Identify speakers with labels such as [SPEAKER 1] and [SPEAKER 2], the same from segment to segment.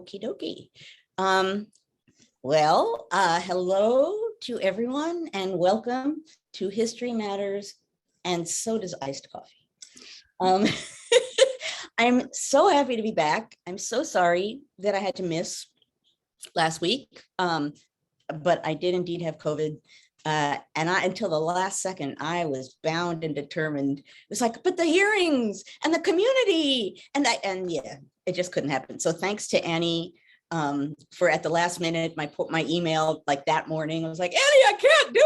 [SPEAKER 1] Okie dokie. Hello to everyone and welcome to History Matters, and so does iced coffee. I'm so happy to be back. I'm so sorry that I had to miss last week, but I did indeed have COVID. Until the last second, I was bound and determined. It was like, but the hearings and the community, and yeah, it just couldn't happen. So thanks to Annie for at the last minute, my email like that morning. I was like, Annie, I can't do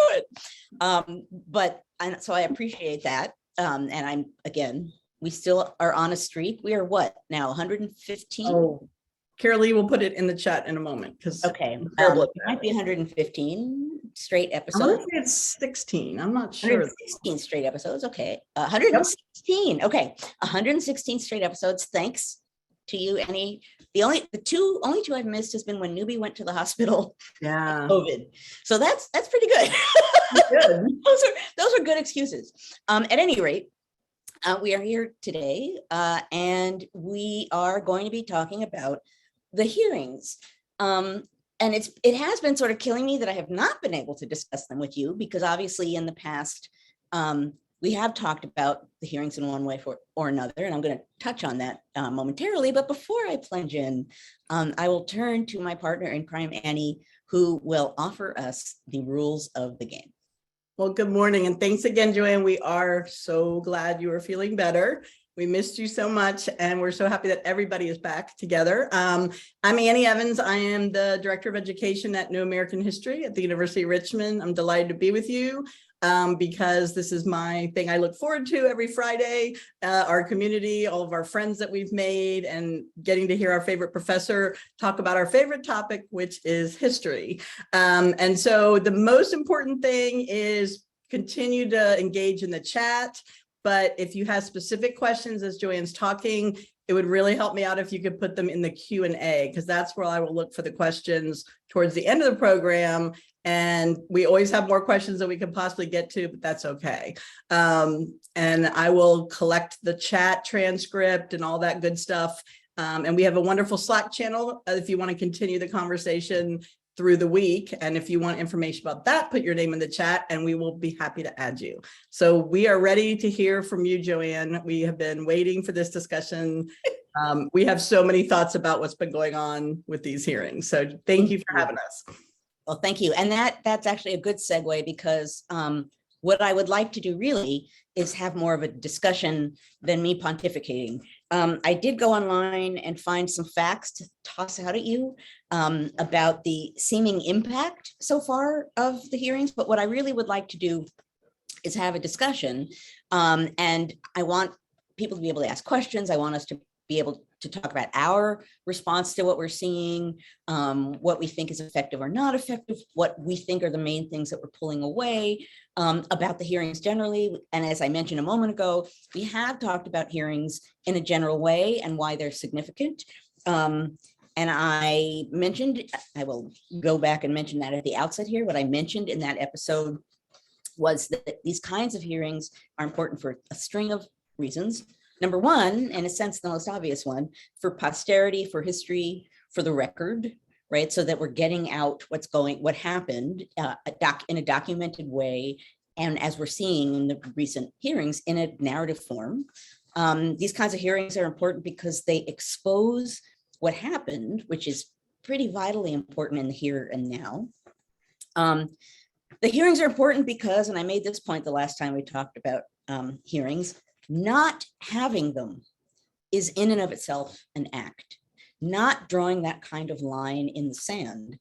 [SPEAKER 1] it. So I appreciate that. And I'm again, we still are on a streak. We are what now, 115?
[SPEAKER 2] Oh, Carolee will put it in the chat in a moment because
[SPEAKER 1] okay, it might be 115 straight episodes.
[SPEAKER 2] I want to say it's 16. I'm not sure.
[SPEAKER 1] 116 straight episodes. Okay, 116. Yep. Okay, 116 straight episodes. Thanks to you, Annie. The only two I've missed has been when Newbie went to the hospital.
[SPEAKER 2] Yeah,
[SPEAKER 1] COVID. So that's pretty good.
[SPEAKER 2] Good.
[SPEAKER 1] those are good excuses. At any rate, we are here today, and we are going to be talking about the hearings. And it has been sort of killing me that I have not been able to discuss them with you, because obviously in the past, we have talked about the hearings in one way or another, and I'm going to touch on that momentarily. But before I plunge in, I will turn to my partner in crime, Annie, who will offer us the rules of the game.
[SPEAKER 2] Well, good morning, and thanks again, Joanne. We are so glad you are feeling better. We missed you so much, and we're so happy that everybody is back together. I'm Annie Evans. I am the Director of Education at New American History at the University of Richmond. I'm delighted to be with you because this is my thing I look forward to every Friday. Our community, all of our friends that we've made, and getting to hear our favorite professor talk about our favorite topic, which is history. And so the most important thing is continue to engage in the chat. But if you have specific questions as Joanne's talking, it would really help me out if you could put them in the Q&A, because that's where I will look for the questions towards the end of the program. And we always have more questions than we can possibly get to, but that's okay. And I will collect the chat transcript and all that good stuff. And we have a wonderful Slack channel if you want to continue the conversation through the week. And if you want information about that, put your name in the chat and we will be happy to add you. So we are ready to hear from you, Joanne. We have been waiting for this discussion. We have so many thoughts about what's been going on with these hearings. So thank you for having us.
[SPEAKER 1] Well, thank you. And that's actually a good segue, because what I would like to do really is have more of a discussion than me pontificating. I did go online and find some facts to toss out at you about the seeming impact so far of the hearings. But what I really would like to do is have a discussion. And I want people to be able to ask questions. I want us to be able to talk about our response to what we're seeing, what we think is effective or not effective, what we think are the main things that we're pulling away about the hearings generally. And as I mentioned a moment ago, we have talked about hearings in a general way and why they're significant. And I mentioned, I will go back and mention that at the outset here, what I mentioned in that episode was that these kinds of hearings are important for a string of reasons. Number one, in a sense, the most obvious one, for posterity, for history, for the record, right? So that we're getting out what happened in a documented way. And as we're seeing in the recent hearings, in a narrative form. These kinds of hearings are important because they expose what happened, which is pretty vitally important in the here and now. The hearings are important because, and I made this point the last time we talked about hearings, not having them is in and of itself an act. Not drawing that kind of line in the sand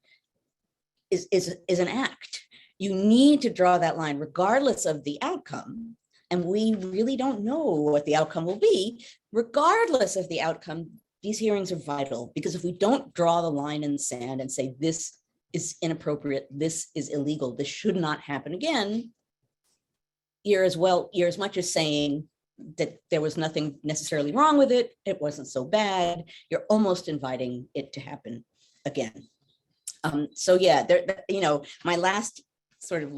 [SPEAKER 1] is an act. You need to draw that line regardless of the outcome. And we really don't know what the outcome will be. Regardless of the outcome, these hearings are vital, because if we don't draw the line in the sand and say this is inappropriate, this is illegal, this should not happen again, you're as much as saying that there was nothing necessarily wrong with it, it wasn't so bad, you're almost inviting it to happen again. So yeah, my last sort of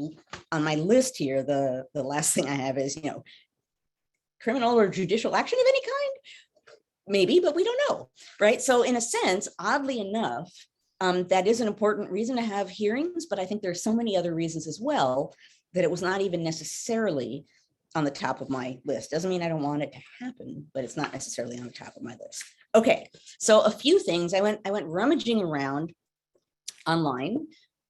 [SPEAKER 1] on my list here, the last thing I have is, criminal or judicial action of any kind. maybe, but we don't know, right? So in a sense, oddly enough, that is an important reason to have hearings, but I think there's so many other reasons as well that it was not even necessarily on the top of my list. Doesn't mean I don't want it to happen, but it's not necessarily on the top of my list. Okay, so a few things. I went rummaging around online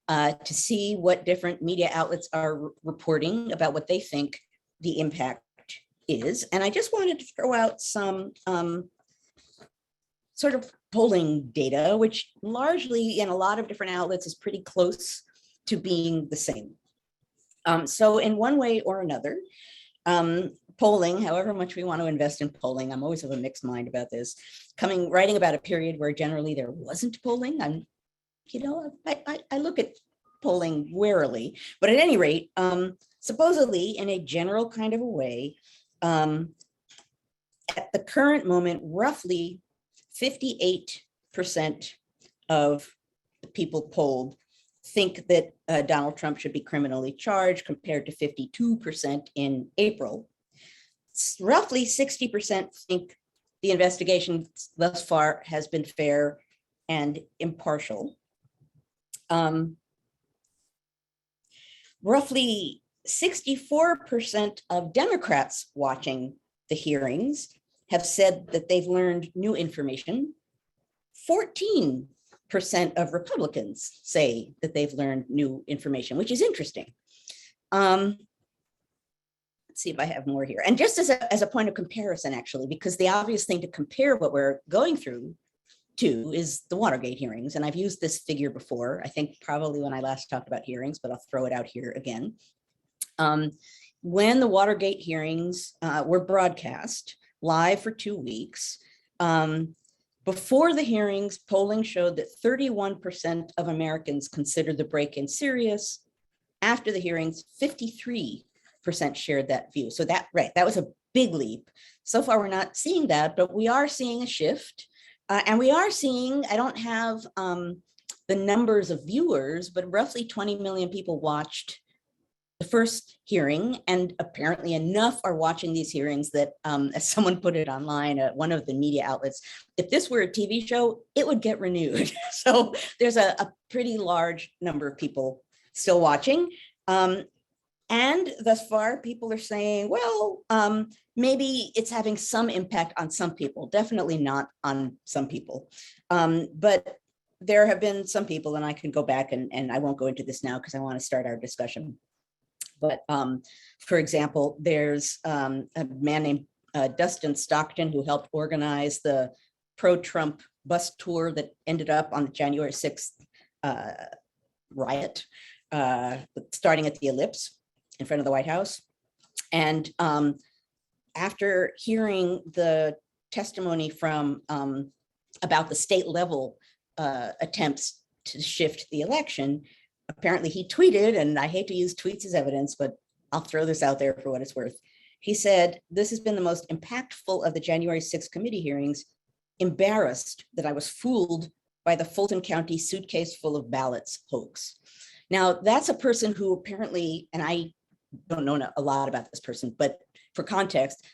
[SPEAKER 1] to see what different media outlets are reporting about what they think the impact is. And I just wanted to throw out some sort of polling data, which largely in a lot of different outlets is pretty close to being the same. So in one way or another, polling, however much we want to invest in polling, I'm always of a mixed mind about this, writing about a period where generally there wasn't polling. I look at polling warily, but at any rate, supposedly in a general kind of a way, at the current moment, roughly 58% of the people polled think that Donald Trump should be criminally charged, compared to 52% in April. Roughly 60% think the investigation thus far has been fair and impartial. Roughly 64% of Democrats watching the hearings have said that they've learned new information. 14% of Republicans say that they've learned new information, which is interesting. Let's see if I have more here. And just as a point of comparison, actually, because the obvious thing to compare what we're going through to is the Watergate hearings. And I've used this figure before, I think probably when I last talked about hearings, but I'll throw it out here again. When the Watergate hearings were broadcast live for 2 weeks, before the hearings, polling showed that 31% of Americans considered the break-in serious. After the hearings, 53% shared that view. So that was a big leap. So far, we're not seeing that, but we are seeing a shift. And we are seeing, I don't have the numbers of viewers, but roughly 20 million people watched the first hearing, and apparently enough are watching these hearings that, as someone put it online at one of the media outlets, if this were a TV show, it would get renewed. So there's a pretty large number of people still watching. And thus far, people are saying, well, maybe it's having some impact on some people, definitely not on some people. But there have been some people, and I can go back and I won't go into this now because I want to start our discussion. But for example, there's a man named Dustin Stockton who helped organize the pro-Trump bus tour that ended up on the January 6th riot, starting at the Ellipse in front of the White House. And after hearing the testimony from about the state level attempts to shift the election, apparently he tweeted, and I hate to use tweets as evidence, but I'll throw this out there for what it's worth. He said, "This has been the most impactful of the January 6th committee hearings. Embarrassed that I was fooled by the Fulton County suitcase full of ballots hoax." Now, that's a person who apparently, and I don't know a lot about this person, but for context,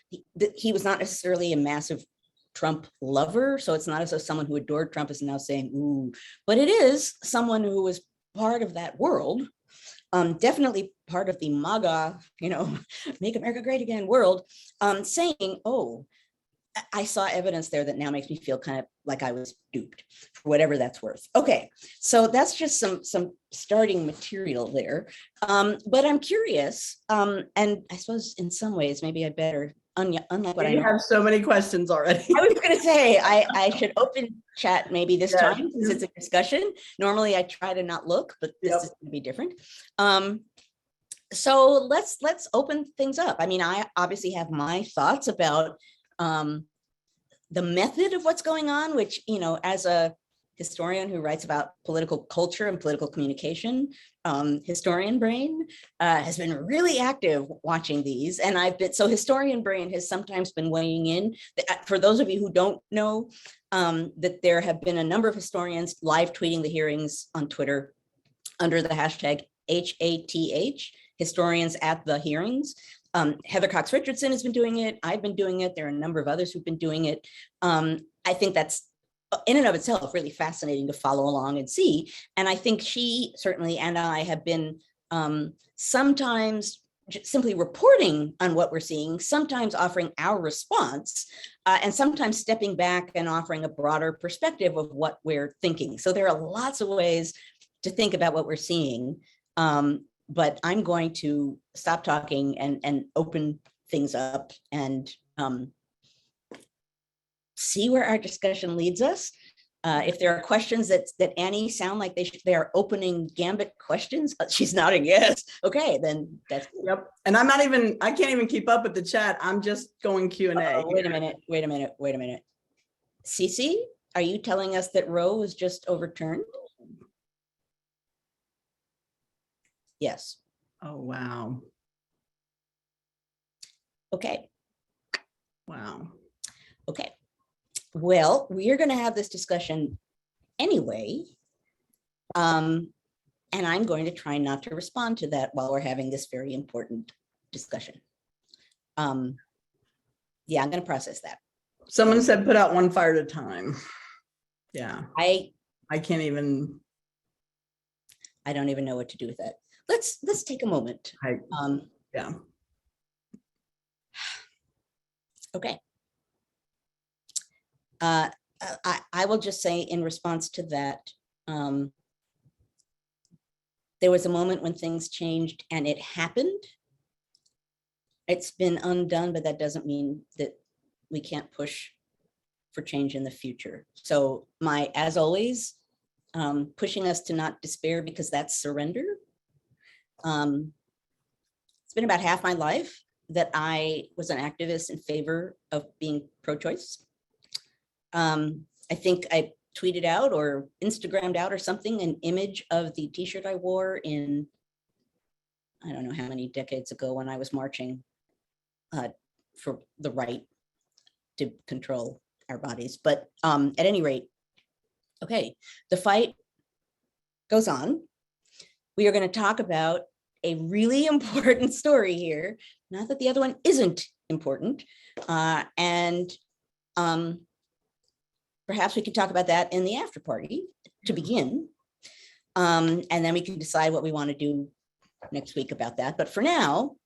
[SPEAKER 1] he was not necessarily a massive Trump lover. So it's not as though someone who adored Trump is now saying, ooh, but it is someone who was part of that world, definitely part of the MAGA, make America great again world, saying, oh, I saw evidence there that now makes me feel kind of like I was duped, for whatever that's worth. Okay, so that's just some starting material there. But I'm curious, and I suppose in some ways, maybe I better, unlike what I know.
[SPEAKER 2] You have so many questions already.
[SPEAKER 1] I was going to say, I should open chat maybe this time, because it's a discussion. Normally I try to not look, but this is going to be different. So let's open things up. I mean, I obviously have my thoughts about the method of what's going on, which, as a historian who writes about political culture and political communication, Historian Brain has been really active watching these. And Historian Brain has sometimes been weighing in. For those of you who don't know, that there have been a number of historians live tweeting the hearings on Twitter under the hashtag HATH, historians at the hearings. Heather Cox Richardson has been doing it. I've been doing it. There are a number of others who've been doing it. I think that's in and of itself really fascinating to follow along and see. And I think she certainly and I have been sometimes simply reporting on what we're seeing, sometimes offering our response, and sometimes stepping back and offering a broader perspective of what we're thinking. So there are lots of ways to think about what we're seeing. But I'm going to stop talking and open things up and see where our discussion leads us. If there are questions that Annie sound like they are opening gambit questions, she's nodding yes. Okay, then that's cool.
[SPEAKER 2] Yep. And I can't even keep up with the chat. I'm just going Q&A.
[SPEAKER 1] Wait a minute. Cece, are you telling us that Roe was just overturned? Yes.
[SPEAKER 2] Oh, wow.
[SPEAKER 1] Okay.
[SPEAKER 2] Wow.
[SPEAKER 1] Okay. Well, we are going to have this discussion anyway. And I'm going to try not to respond to that while we're having this very important discussion. Yeah, I'm going to process that.
[SPEAKER 2] Someone said put out one fire at a time. Yeah.
[SPEAKER 1] I
[SPEAKER 2] can't even.
[SPEAKER 1] I don't even know what to do with that. Let's take a moment.
[SPEAKER 2] Yeah.
[SPEAKER 1] Okay. I will just say in response to that, there was a moment when things changed and it happened. It's been undone, but that doesn't mean that we can't push for change in the future. So as always, pushing us to not despair because that's surrender. It's been about half my life that I was an activist in favor of being pro-choice. I think I tweeted out or Instagrammed out or something, an image of the t-shirt I wore in, I don't know how many decades ago when I was marching for the right to control our bodies. But at any rate, okay, the fight goes on. We are going to talk about a really important story here. Not that the other one isn't important. And perhaps we can talk about that in the after party to begin. And then we can decide what we want to do next week about that. But for now,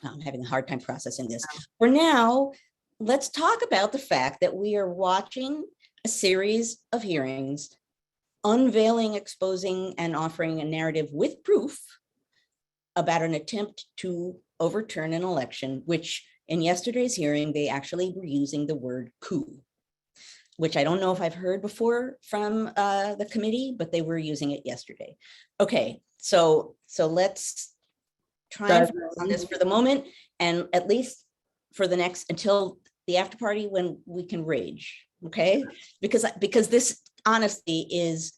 [SPEAKER 1] I'm having a hard time processing this. For now, let's talk about the fact that we are watching a series of hearings unveiling, exposing, and offering a narrative with proof about an attempt to overturn an election, which in yesterday's hearing, they actually were using the word coup, which I don't know if I've heard before from the committee, but they were using it yesterday. Okay, so let's try and focus on this for the moment, and at least for the next, until the after party when we can rage, okay? Because this honestly is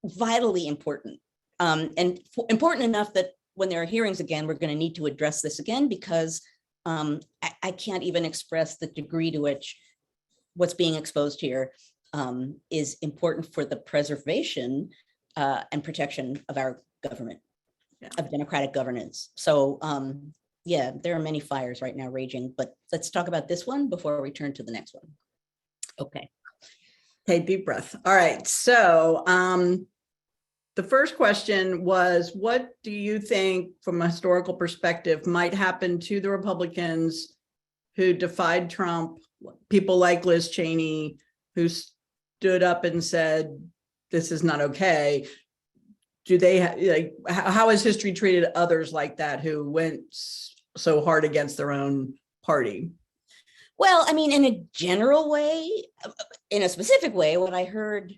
[SPEAKER 1] vitally important, and important enough that when there are hearings again, we're going to need to address this again, because I can't even express the degree to which what's being exposed here is important for the preservation and protection of our government, of democratic governance. So yeah, there are many fires right now raging, but let's talk about this one before we turn to the next one. Okay.
[SPEAKER 2] Okay, deep breath. All right, so the first question was, what do you think from a historical perspective might happen to the Republicans who defied Trump, people like Liz Cheney, who stood up and said, this is not okay? Do they, how has history treated others like that who went so hard against their own party?
[SPEAKER 1] Well, I mean, in a general way, in a specific way, what I heard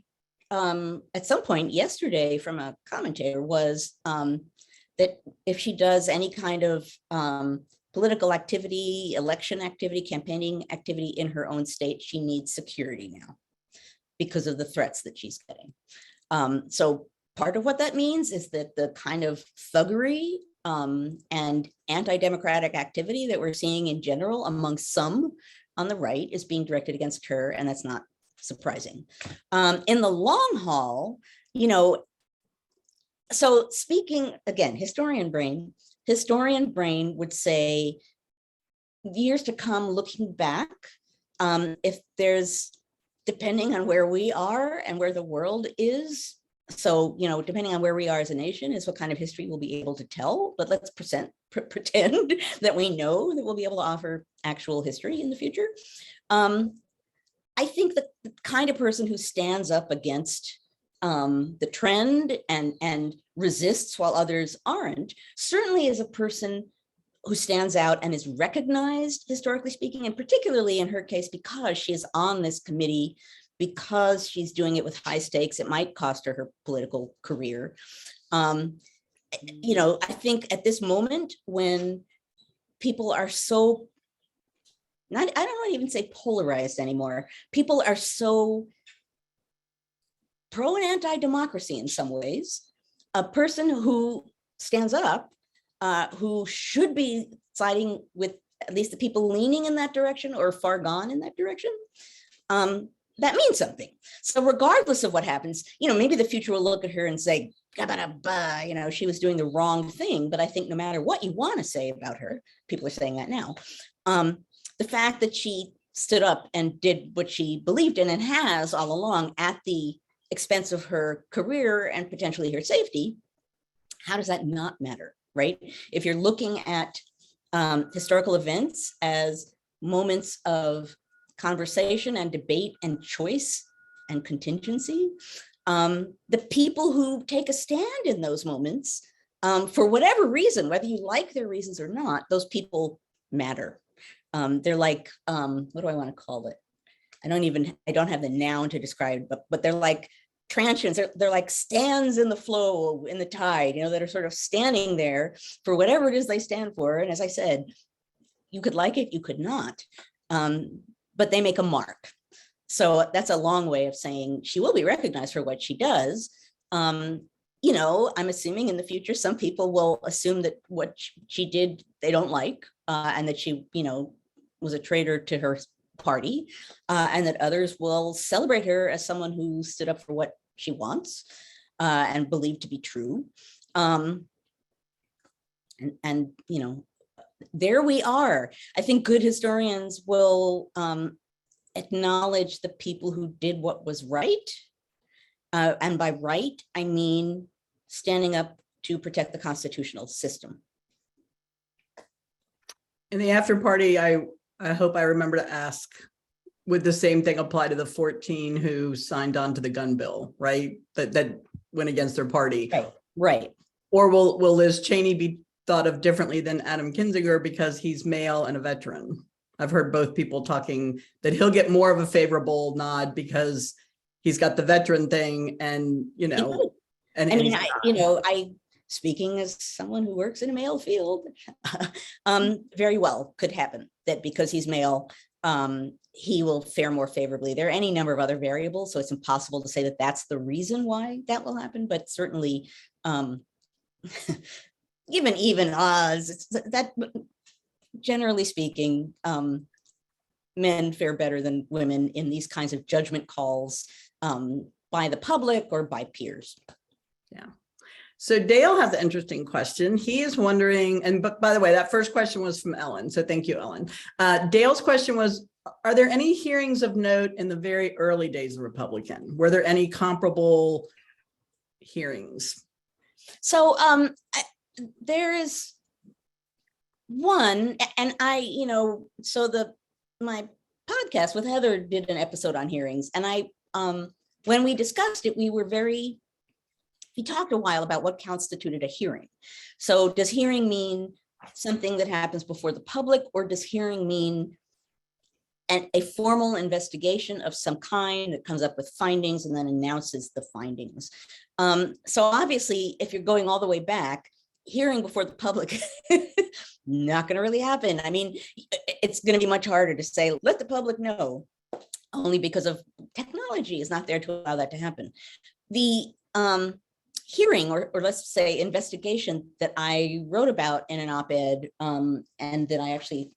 [SPEAKER 1] at some point yesterday from a commentator was that if she does any kind of political activity, election activity, campaigning activity in her own state, she needs security now because of the threats that she's getting. So part of what that means is that the kind of thuggery and anti-democratic activity that we're seeing in general among some on the right is being directed against her, and that's not surprising. In the long haul, you know, so speaking again, historian brain, historian brain would say, years to come, looking back, if there's, depending on where we are and where the world is, so, depending on where we are as a nation is what kind of history we'll be able to tell, but let's pretend that we know that we'll be able to offer actual history in the future. I think the kind of person who stands up against the trend and resists while others aren't, certainly is a person who stands out and is recognized, historically speaking, and particularly in her case, because she is on this committee, because she's doing it with high stakes. It might cost her political career. I think at this moment when people are so, I don't want to even say polarized anymore, people are so pro and anti-democracy in some ways, a person who stands up, who should be siding with at least the people leaning in that direction or far gone in that direction, that means something. So regardless of what happens, maybe the future will look at her and say, she was doing the wrong thing. But I think no matter what you want to say about her, people are saying that now. The fact that she stood up and did what she believed in and has all along at the expense of her career and potentially her safety, how does that not matter, right? If you're looking at historical events as moments of conversation and debate and choice and contingency, the people who take a stand in those moments, for whatever reason, whether you like their reasons or not, those people matter. They're like, what do I want to call it? I don't have the noun to describe, but they're like transients. They're like stands in the flow, in the tide, that are sort of standing there for whatever it is they stand for. And as I said, you could like it, you could not, but they make a mark. So that's a long way of saying she will be recognized for what she does. I'm assuming in the future, some people will assume that what she did, they don't like, and that she, was a traitor to her party, and that others will celebrate her as someone who stood up for what she wants and believed to be true. And there we are. I think good historians will acknowledge the people who did what was right. And by right, I mean standing up to protect the constitutional system.
[SPEAKER 2] In the after party, I hope I remember to ask, would the same thing apply to the 14 who signed on to the gun bill, right? That went against their party.
[SPEAKER 1] Right.
[SPEAKER 2] Or will Liz Cheney be thought of differently than Adam Kinzinger because he's male and a veteran? I've heard both people talking that he'll get more of a favorable nod because he's got the veteran thing and,
[SPEAKER 1] I speaking as someone who works in a male field, very well could happen that because he's male, he will fare more favorably. There are any number of other variables, so it's impossible to say that that's the reason why that will happen, but certainly given even odds, it's that generally speaking, men fare better than women in these kinds of judgment calls by the public or by peers.
[SPEAKER 2] Yeah. So Dale has an interesting question. He is wondering, and by the way, that first question was from Ellen. So thank you, Ellen. Dale's question was, are there any hearings of note in the very early days of Republican? Were there any comparable hearings?
[SPEAKER 1] So there is one, and my podcast with Heather did an episode on hearings, and when we discussed it, we talked a while about what constituted a hearing. So does hearing mean something that happens before the public, or does hearing mean a formal investigation of some kind that comes up with findings and then announces the findings? So obviously, if you're going all the way back, hearing before the public, not going to really happen. I mean, it's going to be much harder to say, let the public know, only because of technology is not there to allow that to happen. The hearing, or let's say investigation that I wrote about in an op-ed, and that I actually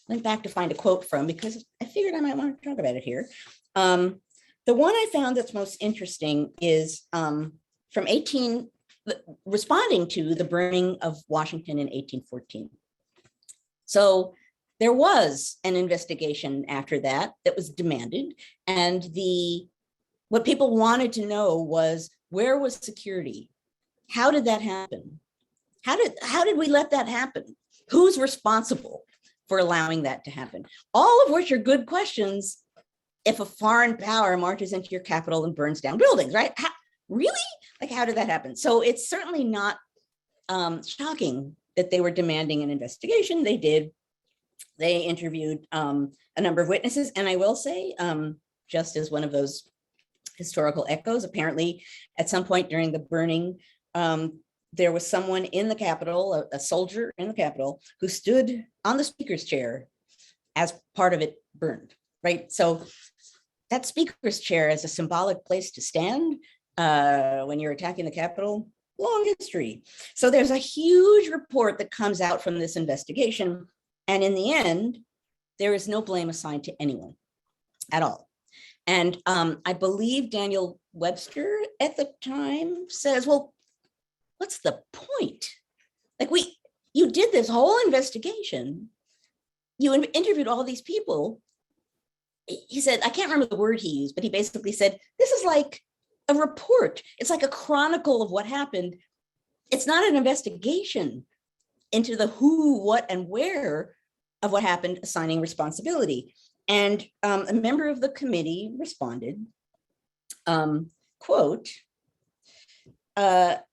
[SPEAKER 1] went back to find a quote from because I figured I might want to talk about it here. The one I found that's most interesting is from the responding to the burning of Washington in 1814. So there was an investigation after that was demanded. And what people wanted to know was, where was security? How did that happen? How did we let that happen? Who's responsible for allowing that to happen? All of which are good questions if a foreign power marches into your capital and burns down buildings, right? Really? Like, how did that happen? So it's certainly not shocking that they were demanding an investigation. They did. They interviewed a number of witnesses. And I will say, just as one of those historical echoes, apparently at some point during the burning, there was someone in the Capitol, a soldier in the Capitol, who stood on the speaker's chair as part of it burned, right? So that speaker's chair is a symbolic place to stand when you're attacking the Capitol. Long history. So there's a huge report that comes out from this investigation. And in the end, there is no blame assigned to anyone at all. And I believe Daniel Webster at the time says, well, what's the point? Like, you did this whole investigation. You interviewed all these people. He said, I can't remember the word he used, but he basically said, this is like a report. It's like a chronicle of what happened. It's not an investigation into the who, what, and where of what happened, assigning responsibility. And a member of the committee responded, quote, the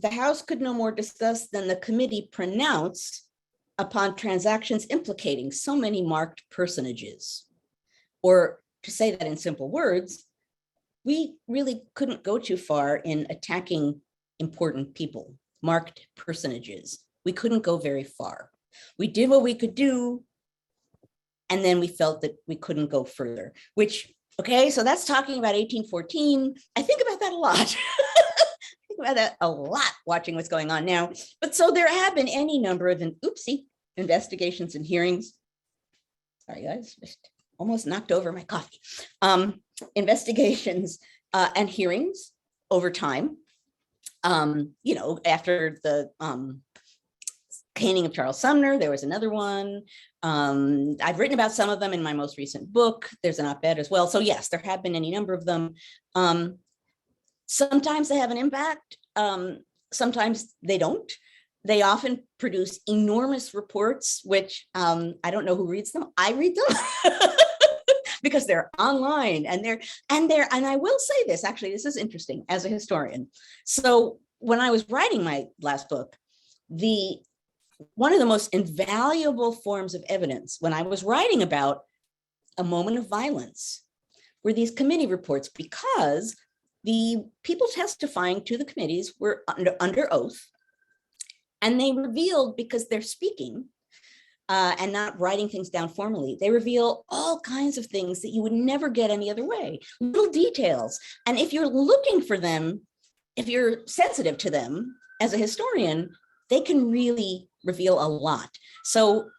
[SPEAKER 1] House could no more discuss than the committee pronounce upon transactions implicating so many marked personages. Or to say that in simple words, we really couldn't go too far in attacking important people, marked personages. We couldn't go very far. We did what we could do, and then we felt that we couldn't go further, which, okay, so that's talking about 1814. I think about that a lot. Think about that a lot watching what's going on now. But so there have been any number of investigations and hearings. Sorry, guys, just almost knocked over my coffee. Investigations and hearings over time. After the caning of Charles Sumner, there was another one. I've written about some of them in my most recent book. There's an op-ed as well. So yes, there have been any number of them. Sometimes they have an impact. Sometimes they don't. They often produce enormous reports, which I don't know who reads them. I read them because they're online and I will say this, actually, this is interesting as a historian. So when I was writing my last book, one of the most invaluable forms of evidence when I was writing about a moment of violence were these committee reports, because the people testifying to the committees were under oath, and they revealed, because they're speaking and not writing things down formally, they reveal all kinds of things that you would never get any other way, little details. And if you're looking for them, if you're sensitive to them as a historian, they can really reveal a lot. So,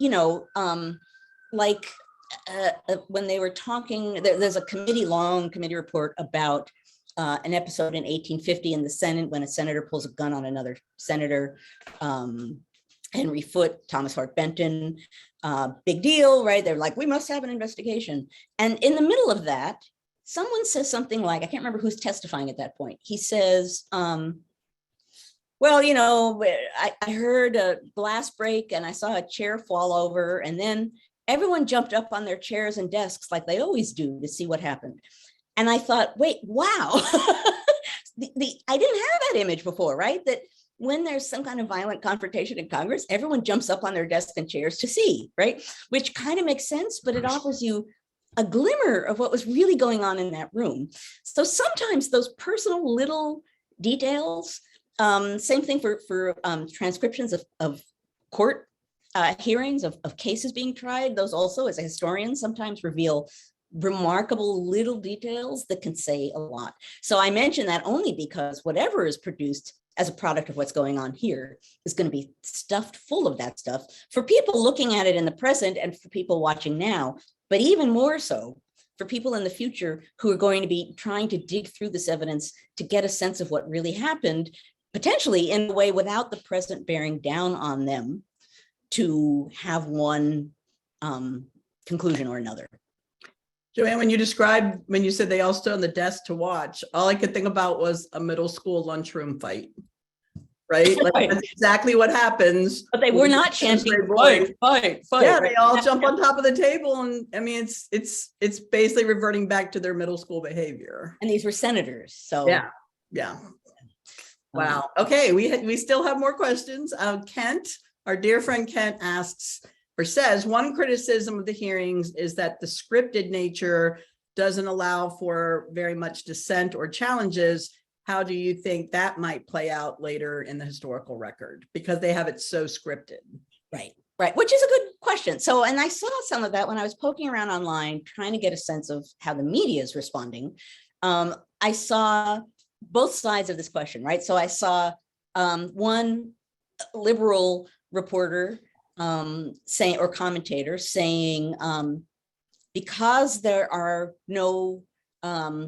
[SPEAKER 1] when they were talking, there's a long committee report about an episode in 1850 in the Senate when a senator pulls a gun on another senator. Henry Foote, Thomas Hart Benton, big deal, right? They're like, we must have an investigation. And in the middle of that, someone says something like, I can't remember who's testifying at that point. He says, well, I heard a glass break and I saw a chair fall over, and then everyone jumped up on their chairs and desks like they always do to see what happened. And I thought, wait, wow. I didn't have that image before, right? That when there's some kind of violent confrontation in Congress, everyone jumps up on their desks and chairs to see, right? Which kind of makes sense, but it offers you a glimmer of what was really going on in that room. So sometimes those personal little details, same thing for transcriptions of court hearings of cases being tried, those also, as a historian, sometimes reveal remarkable little details that can say a lot. So I mention that only because whatever is produced as a product of what's going on here is going to be stuffed full of that stuff for people looking at it in the present and for people watching now, but even more so for people in the future who are going to be trying to dig through this evidence to get a sense of what really happened. potentially in a way without the president bearing down on them to have one conclusion or another.
[SPEAKER 2] Joanne, when you said they all stood on the desk to watch, all I could think about was a middle school lunchroom fight. Right? Like,
[SPEAKER 1] Right.
[SPEAKER 2] that's exactly what happens.
[SPEAKER 1] But they were not chanting fight.
[SPEAKER 2] Yeah,
[SPEAKER 1] Right?
[SPEAKER 2] they all jump on top of the table, and I mean, it's basically reverting back to their middle school behavior.
[SPEAKER 1] And these were senators, so
[SPEAKER 2] Yeah. Wow. Okay, we still have more questions. Kent, our dear friend Kent asks or says, one criticism of the hearings is that the scripted nature doesn't allow for very much dissent or challenges. How do you think that might play out later in the historical record? Because they have it so scripted.
[SPEAKER 1] Right, which is a good question. So, and I saw some of that when I was poking around online, trying to get a sense of how the media is responding. I saw both sides of this question, right? So I saw one liberal reporter saying, or commentator saying, because there are no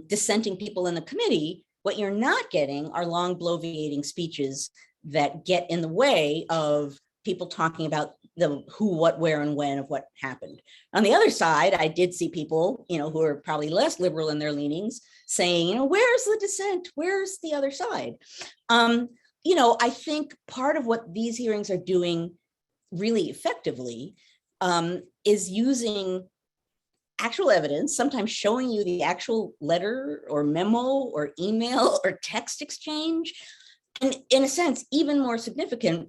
[SPEAKER 1] dissenting people in the committee, what you're not getting are long bloviating speeches that get in the way of people talking about the who, what, where, and when of what happened. On the other side, I did see people, who are probably less liberal in their leanings saying, where's the dissent? Where's the other side? I think part of what these hearings are doing really effectively is using actual evidence, sometimes showing you the actual letter or memo or email or text exchange. And in a sense, even more significant,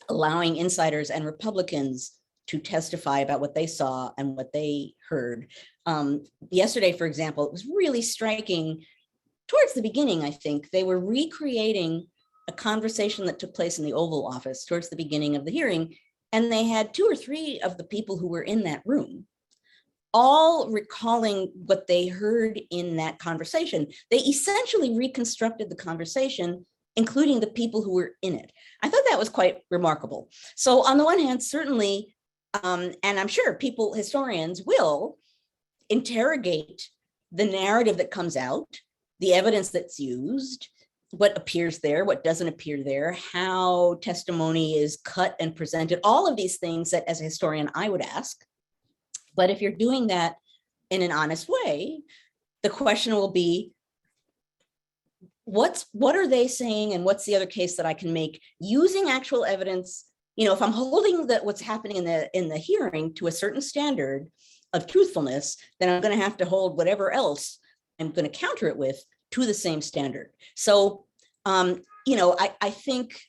[SPEAKER 1] allowing insiders and Republicans to testify about what they saw and what they heard. Yesterday, for example, it was really striking. Towards the beginning, I think, they were recreating a conversation that took place in the Oval Office towards the beginning of the hearing. And they had 2 or 3 of the people who were in that room all recalling what they heard in that conversation. They essentially reconstructed the conversation, including the people who were in it. I thought that was quite remarkable. So on the one hand, certainly, and I'm sure historians will interrogate the narrative that comes out, the evidence that's used, what appears there, what doesn't appear there, how testimony is cut and presented, all of these things that as a historian I would ask. But if you're doing that in an honest way, the question will be, what are they saying, and what's the other case that I can make using actual evidence? If I'm holding what's happening in the hearing to a certain standard of truthfulness, then I'm going to have to hold whatever else I'm going to counter it with to the same standard. So, I think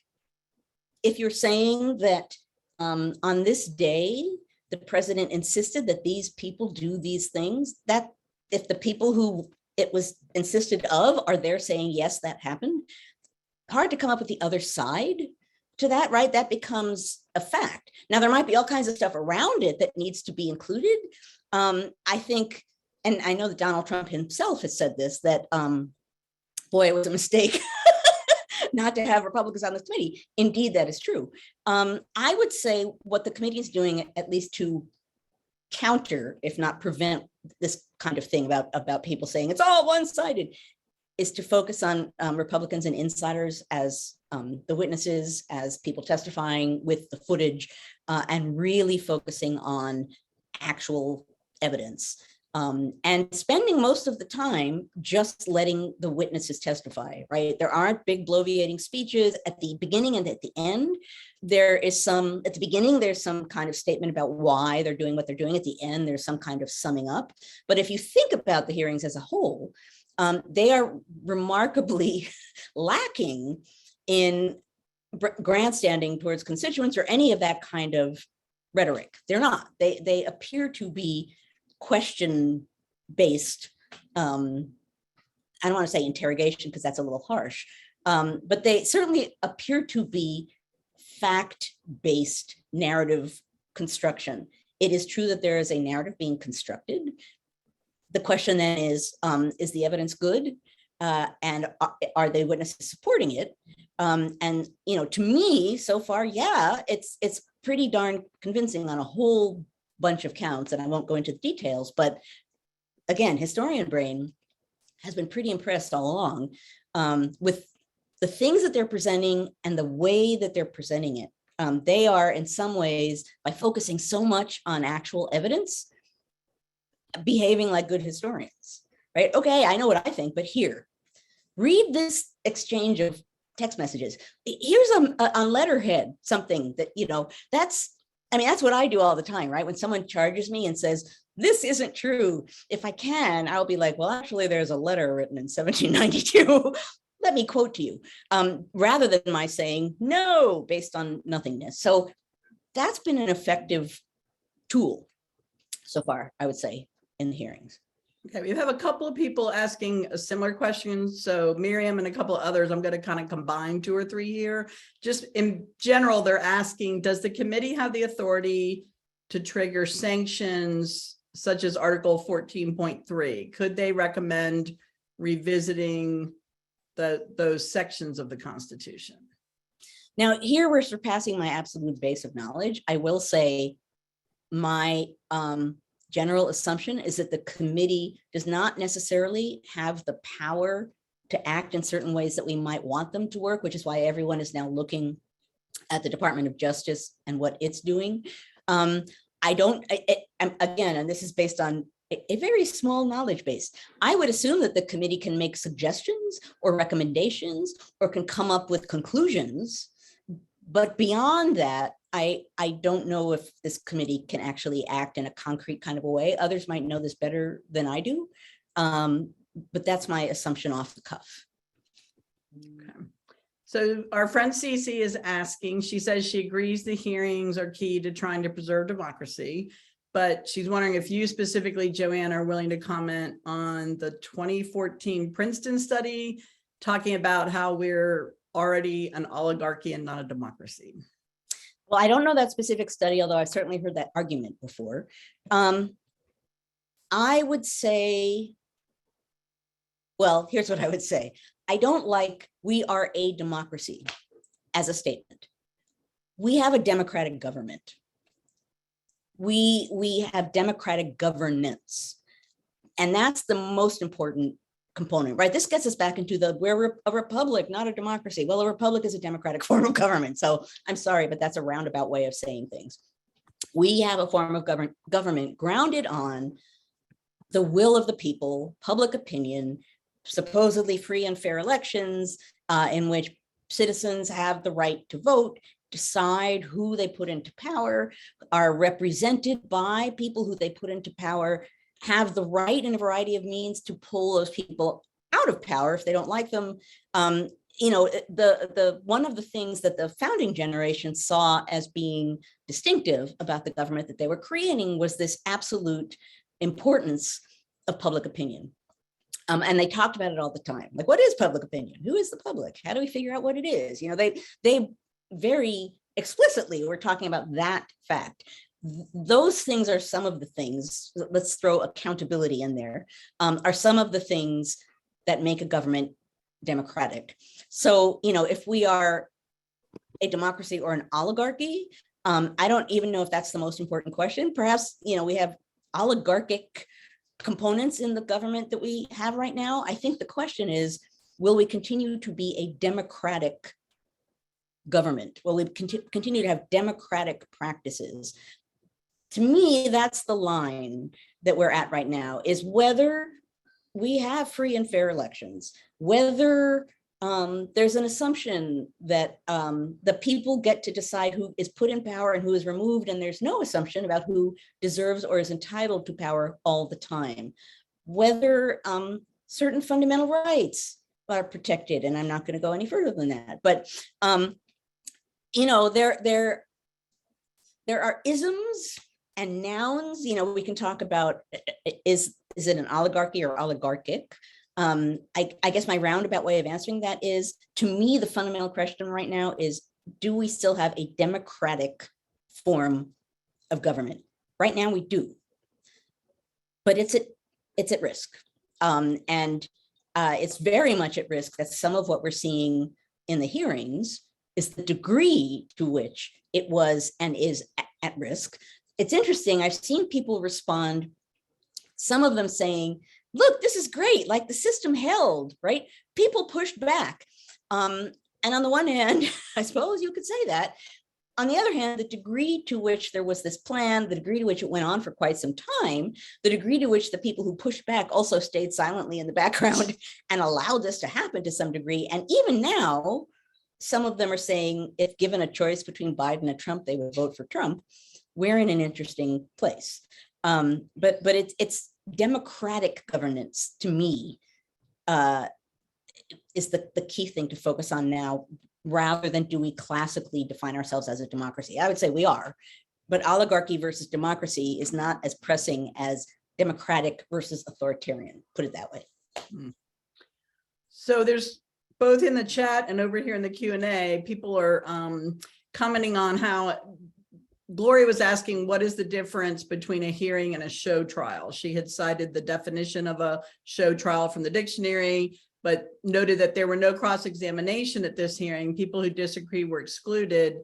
[SPEAKER 1] if you're saying that on this day, the president insisted that these people do these things, that if the people who it was insisted of are there saying, yes, that happened, hard to come up with the other side to that, right? That becomes a fact. Now, there might be all kinds of stuff around it that needs to be included. I think, and I know that Donald Trump himself has said this, that, boy, it was a mistake not to have Republicans on this committee. Indeed, that is true. I would say what the committee is doing, at least to counter, if not prevent this kind of thing about people saying it's all one-sided, is to focus on Republicans and insiders as the witnesses, as people testifying with the footage, and really focusing on actual evidence. And spending most of the time just letting the witnesses testify, right? There aren't big bloviating speeches at the beginning and at the end. There is at the beginning, there's some kind of statement about why they're doing what they're doing. At the end, there's some kind of summing up. But if you think about the hearings as a whole, they are remarkably lacking in grandstanding towards constituents or any of that kind of rhetoric. They're not. They appear to be question-based, I don't want to say interrogation because that's a little harsh, but they certainly appear to be fact-based narrative construction. It is true that there is a narrative being constructed. The question then is the evidence good? And are the witnesses supporting it? And to me, so far, yeah, it's pretty darn convincing on a whole bunch of counts, and I won't go into the details, but again, historian brain has been pretty impressed all along with the things that they're presenting and the way that they're presenting it. They are in some ways, by focusing so much on actual evidence, behaving like good historians, right? Okay, I know what I think, but here, read this exchange of text messages. Here's a letterhead, something that, that's what I do all the time, right? When someone charges me and says, this isn't true, if I can, I'll be like, well, actually, there's a letter written in 1792. Let me quote to you, rather than my saying no based on nothingness. So that's been an effective tool so far, I would say, in the hearings.
[SPEAKER 2] Okay, we have a couple of people asking a similar question. So Miriam and a couple of others, I'm going to kind of combine 2 or 3 here. Just in general, they're asking, does the committee have the authority to trigger sanctions such as Article 14.3? Could they recommend revisiting those sections of the Constitution?
[SPEAKER 1] Now, here we're surpassing my absolute base of knowledge. I will say my general assumption is that the committee does not necessarily have the power to act in certain ways that we might want them to work, which is why everyone is now looking at the Department of Justice and what it's doing. Again, and this is based on a very small knowledge base. I would assume that the committee can make suggestions or recommendations or can come up with conclusions. But beyond that, I don't know if this committee can actually act in a concrete kind of a way. Others might know this better than I do. But that's my assumption off the cuff.
[SPEAKER 2] Okay. So our friend Cece is asking, she says she agrees the hearings are key to trying to preserve democracy, but she's wondering if you specifically, Joanne, are willing to comment on the 2014 Princeton study, talking about how we're already an oligarchy and not a democracy.
[SPEAKER 1] Well, I don't know that specific study, although I've certainly heard that argument before. I would say, well, here's what I would say. I don't like "we are a democracy" as a statement. We have a democratic government. We have democratic governance. And that's the most important component, right? This gets us back into we're a republic, not a democracy. Well, a republic is a democratic form of government. So I'm sorry, but that's a roundabout way of saying things. We have a form of government grounded on the will of the people, public opinion, supposedly free and fair elections in which citizens have the right to vote, decide who they put into power, are represented by people who they put into power, have the right in a variety of means to pull those people out of power if they don't like them. One of the things that the founding generation saw as being distinctive about the government that they were creating was this absolute importance of public opinion. And they talked about it all the time. Like, what is public opinion? Who is the public? How do we figure out what it is? They very explicitly were talking about that fact. Those things are some of the things, let's throw accountability in there, are some of the things that make a government democratic. So, if we are a democracy or an oligarchy, I don't even know if that's the most important question. Perhaps, we have oligarchic components in the government that we have right now. I think the question is, will we continue to be a democratic government? Will we continue to have democratic practices? To me, that's the line that we're at right now, is whether we have free and fair elections, whether there's an assumption that the people get to decide who is put in power and who is removed, and there's no assumption about who deserves or is entitled to power all the time, whether certain fundamental rights are protected, and I'm not going to go any further than that. But there are isms and nouns. We can talk about, is it an oligarchy or oligarchic? I guess my roundabout way of answering that is, to me, the fundamental question right now is, do we still have a democratic form of government? Right now we do, but it's at risk. And it's very much at risk that some of what we're seeing in the hearings is the degree to which it was and is at risk. It's interesting, I've seen people respond, some of them saying, look, this is great, like the system held, right? People pushed back. And on the one hand, I suppose you could say that. On the other hand, the degree to which there was this plan, the degree to which it went on for quite some time, the degree to which the people who pushed back also stayed silently in the background and allowed this to happen to some degree. And even now, some of them are saying if given a choice between Biden and Trump, they would vote for Trump. We're in an interesting place. But it's democratic governance to me is the key thing to focus on now, rather than do we classically define ourselves as a democracy. I would say we are, but oligarchy versus democracy is not as pressing as democratic versus authoritarian, put it that way.
[SPEAKER 2] So there's both in the chat and over here in the Q&A, people are commenting on how Gloria was asking, what is the difference between a hearing and a show trial? She had cited the definition of a show trial from the dictionary, but noted that there were no cross-examination at this hearing. People who disagree were excluded.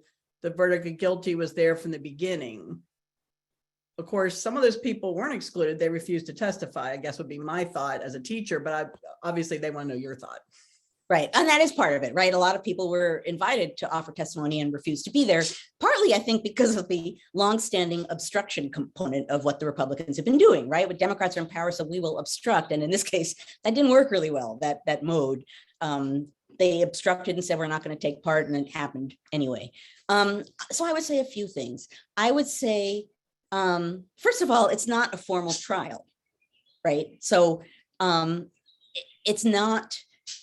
[SPEAKER 2] The verdict of guilty was there from the beginning. Of course, some of those people weren't excluded. They refused to testify, I guess would be my thought as a teacher, but obviously they want to know your thought.
[SPEAKER 1] Right. And that is part of it, right? A lot of people were invited to offer testimony and refused to be there, partly, I think, because of the longstanding obstruction component of what the Republicans have been doing, right? When Democrats are in power, so we will obstruct. And in this case, that didn't work really well, that mode. They obstructed and said, we're not going to take part, and it happened anyway. So I would say a few things. I would say, first of all, it's not a formal trial, right? So it's not,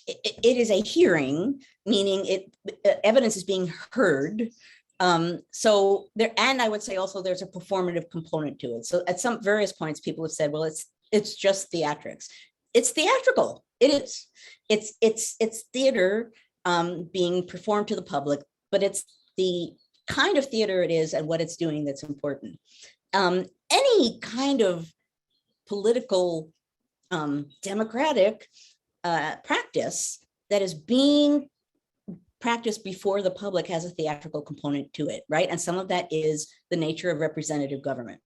[SPEAKER 1] it is a hearing, meaning evidence is being heard. So there, and I would say also there's a performative component to it. So at some various points, people have said, well, it's just theatrics. It's theatrical. It is. It's theater being performed to the public, but it's the kind of theater it is and what it's doing that's important. Any kind of political democratic practice that is being practiced before the public has a theatrical component to it, right? And some of that is the nature of representative government,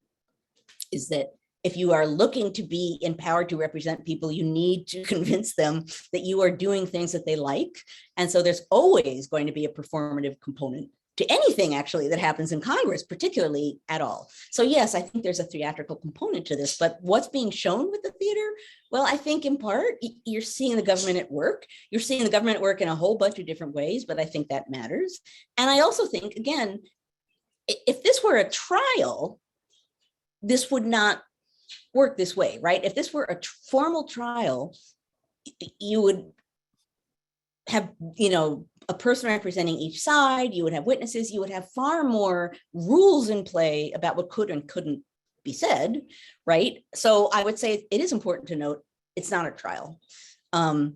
[SPEAKER 1] is that if you are looking to be empowered to represent people, you need to convince them that you are doing things that they like. And so there's always going to be a performative component to anything actually that happens in Congress, particularly at all. So yes, I think there's a theatrical component to this, but what's being shown with the theater? Well, I think in part, you're seeing the government at work. You're seeing the government at work in a whole bunch of different ways, but I think that matters. And I also think, again, if this were a trial, this would not work this way, right? If this were a formal trial, you would have, a person representing each side, you would have witnesses, you would have far more rules in play about what could and couldn't be said, right? So I would say it is important to note it's not a trial. As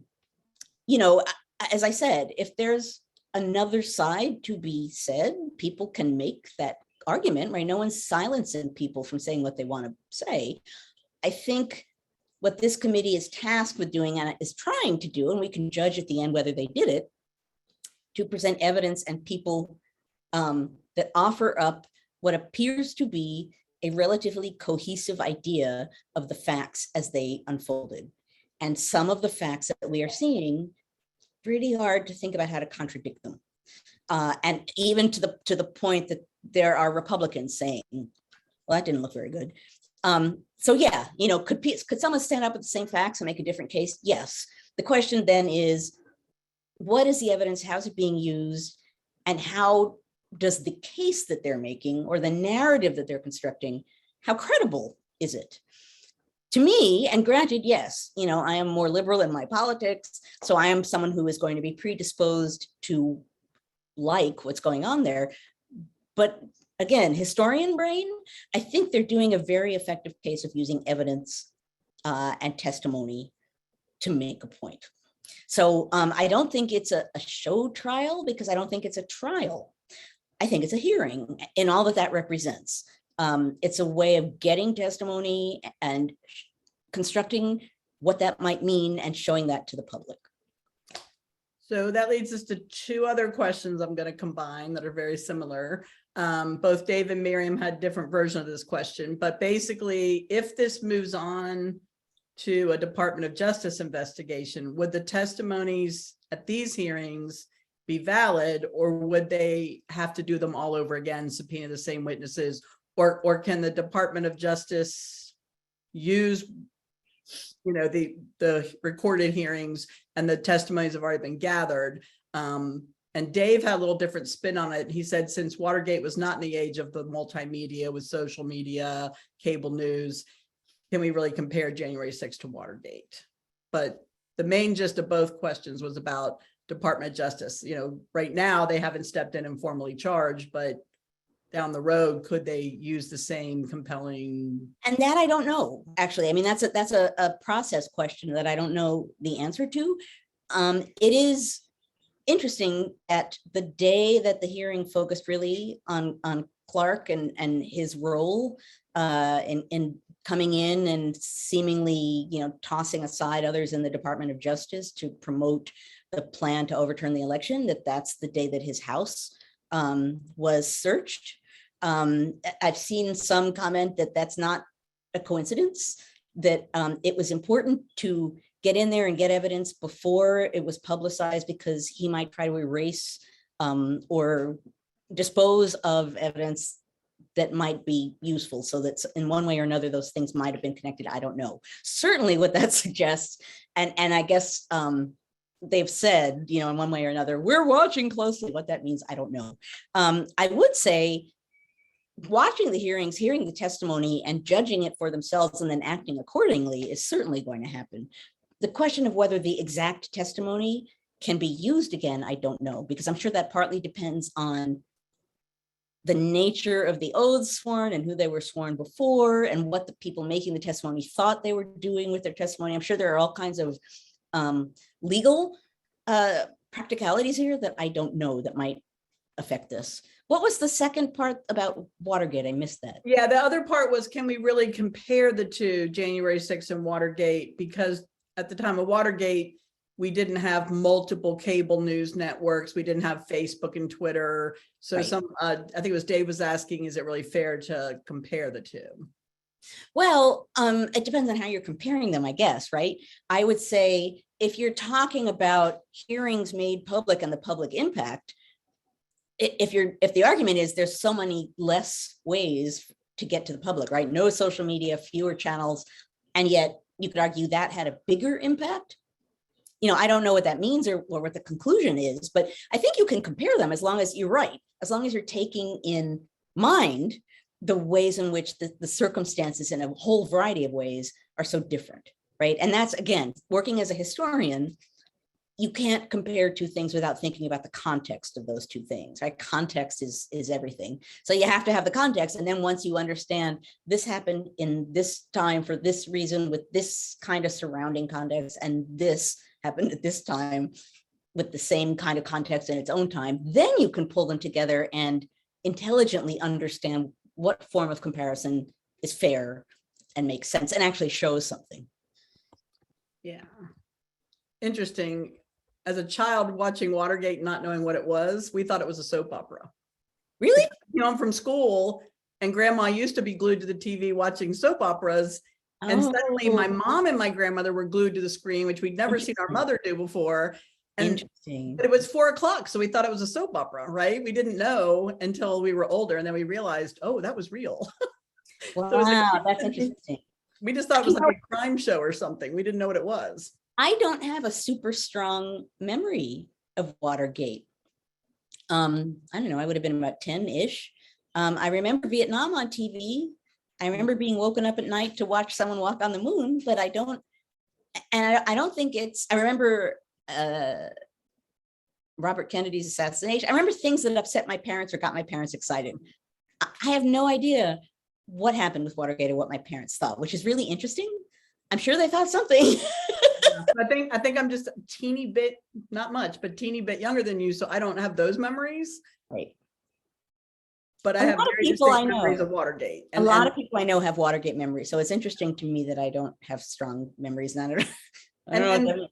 [SPEAKER 1] I said, if there's another side to be said, people can make that argument, right? No one's silencing people from saying what they want to say. I think what this committee is tasked with doing and is trying to do, and we can judge at the end whether they did it, to present evidence and people that offer up what appears to be a relatively cohesive idea of the facts as they unfolded. And some of the facts that we are seeing, pretty hard to think about how to contradict them. And even to the point that there are Republicans saying, well, that didn't look very good. So yeah, could someone stand up with the same facts and make a different case? Yes. The question then is, what is the evidence? How's it being used? And how does the case that they're making or the narrative that they're constructing, how credible is it? To me, and granted, yes, I am more liberal in my politics, so I am someone who is going to be predisposed to like what's going on there. But again, historian brain, I think they're doing a very effective case of using evidence and testimony to make a point. So I don't think it's a show trial, because I don't think it's a trial. I think it's a hearing in all that represents. It's a way of getting testimony and constructing what that might mean and showing that to the public.
[SPEAKER 2] So that leads us to two other questions I'm going to combine that are very similar. Both Dave and Miriam had different versions of this question, but basically, if this moves on to a Department of Justice investigation, would the testimonies at these hearings be valid, or would they have to do them all over again, subpoena the same witnesses, or can the Department of Justice use, the recorded hearings and the testimonies have already been gathered? And Dave had a little different spin on it. He said, since Watergate was not in the age of the multimedia with social media, cable news, can we really compare January 6th to Watergate? But the main gist of both questions was about Department of Justice. Right now they haven't stepped in and formally charged, but down the road, could they use the same compelling?
[SPEAKER 1] And that I don't know, actually. I mean, that's a process question that I don't know the answer to. It is interesting that the day that the hearing focused really on Clark and his role in coming in and seemingly, tossing aside others in the Department of Justice to promote the plan to overturn the election, that's the day that his house was searched. I've seen some comment that that's not a coincidence, that it was important to get in there and get evidence before it was publicized, because he might try to erase or dispose of evidence that might be useful, so that in one way or another, those things might have been connected. I don't know. Certainly what that suggests, and I guess they've said, in one way or another, we're watching closely. What that means, I don't know. I would say watching the hearings, hearing the testimony and judging it for themselves and then acting accordingly is certainly going to happen. The question of whether the exact testimony can be used again, I don't know, because I'm sure that partly depends on the nature of the oaths sworn and who they were sworn before and what the people making the testimony thought they were doing with their testimony. I'm sure there are all kinds of legal practicalities here that I don't know that might affect this. What was the second part about Watergate? I missed that.
[SPEAKER 2] Yeah, the other part was, can we really compare the two, January 6th and Watergate? Because at the time of Watergate, we didn't have multiple cable news networks. We didn't have Facebook and Twitter. So
[SPEAKER 1] Right.
[SPEAKER 2] I think it was Dave was asking, is it really fair to compare the two?
[SPEAKER 1] Well, it depends on how you're comparing them, I guess, right? I would say if you're talking about hearings made public and the public impact, if the argument is there's so many less ways to get to the public, right? No social media, fewer channels, and yet you could argue that had a bigger impact. I don't know what that means or what the conclusion is, but I think you can compare them as long as you're right, as long as you're taking in mind the ways in which the circumstances in a whole variety of ways are so different, right? And that's, again, working as a historian, you can't compare two things without thinking about the context of those two things, right? Context is everything. So you have to have the context. And then once you understand this happened in this time for this reason with this kind of surrounding context, and this happened at this time with the same kind of context in its own time, then you can pull them together and intelligently understand what form of comparison is fair and makes sense and actually shows something.
[SPEAKER 2] Yeah. Interesting. As a child watching Watergate, not knowing what it was, we thought it was a soap opera.
[SPEAKER 1] Really?
[SPEAKER 2] I'm from school and grandma used to be glued to the TV watching soap operas. And suddenly my mom and my grandmother were glued to the screen, which we'd never seen our mother do before. And
[SPEAKER 1] Interesting.
[SPEAKER 2] but it was 4 o'clock. So we thought it was a soap opera, right? We didn't know until we were older. And then we realized, oh, that was real.
[SPEAKER 1] Wow, that's interesting.
[SPEAKER 2] We just thought it was like a crime show or something. We didn't know what it was.
[SPEAKER 1] I don't have a super strong memory of Watergate. I don't know, I would have been about 10-ish. I remember Vietnam on TV. I remember being woken up at night to watch someone walk on the moon, but I don't think it's, I remember Robert Kennedy's assassination. I remember things that upset my parents or got my parents excited. I have no idea what happened with Watergate or what my parents thought, which is really interesting. I'm sure they thought something.
[SPEAKER 2] I think I'm just a teeny bit, not much, but teeny bit younger than you. So I don't have those memories.
[SPEAKER 1] Right.
[SPEAKER 2] But I have very distinct memories of Watergate.
[SPEAKER 1] A lot of people I know have Watergate memories. So it's interesting to me that I don't have strong memories. I don't know what that means.